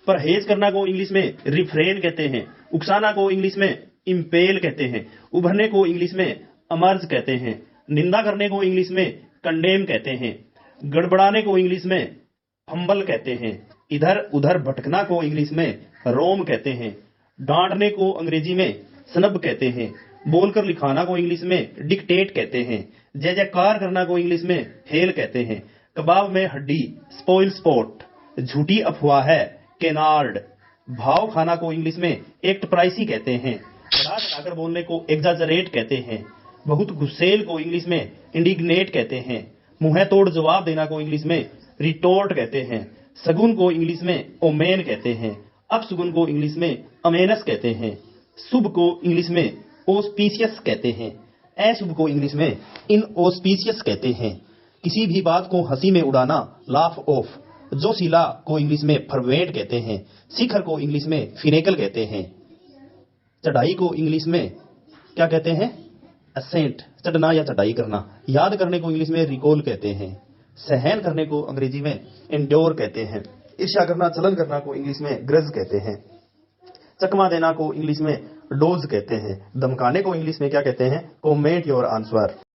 परहेज करना को इंग्लिश में रिफ्रेन कहते हैं। उकसाना को इंग्लिश में इम्पेल कहते हैं। उभरने को इंग्लिश में अमर्ज कहते हैं। निंदा करने को इंग्लिश में कंडेम कहते हैं। गड़बड़ाने को इंग्लिश में फंबल कहते हैं। इधर उधर भटकना को इंग्लिश में रोम कहते हैं। डांटने को अंग्रेजी में स्नब कहते हैं। बोलकर लिखाना को इंग्लिश में डिक्टेट कहते हैं। जय जयकार करना को इंग्लिश में हेल कहते हैं। कबाब में हड्डी स्पॉइल स्पॉट। झूठी अफवाह है केनार्ड। भाव खाना को इंग्लिश में एक्ट प्राइसी कहते हैं। बढ़ा चढ़ाकर बोलने को एग्जाजरेट कहते हैं। बहुत गुस्सेल को इंग्लिश में इंडिग्नेट कहते हैं। मुंह तोड़ जवाब देना को इंग्लिश में रिटोर्ट कहते हैं। सगुन को इंग्लिश में ओमेन कहते हैं। अपसगुन को इंग्लिश में अमेनस कहते हैं। शुभ को इंग्लिश में ऑस्पिशियस कहते हैं। अशुभ को इंग्लिश में इनऑस्पिशियस कहते हैं। किसी भी बात को हंसी में उड़ाना लाफ ऑफ। जोशीला को इंग्लिश में फरवेट कहते हैं। शिखर को इंग्लिश में फिनेकल कहते हैं। चढ़ाई को इंग्लिश में क्या कहते हैं? असेंट, चढ़ना या चढ़ाई करना। याद करने को इंग्लिश में रिकॉल कहते हैं। सहन करने को अंग्रेजी में एंड्योर कहते हैं। ईर्ष्या करना, चलन करना को इंग्लिश में ग्रज कहते हैं। चकमा देना को इंग्लिश में डोज कहते हैं। धमकाने को इंग्लिश में क्या कहते हैं? Comment your answer.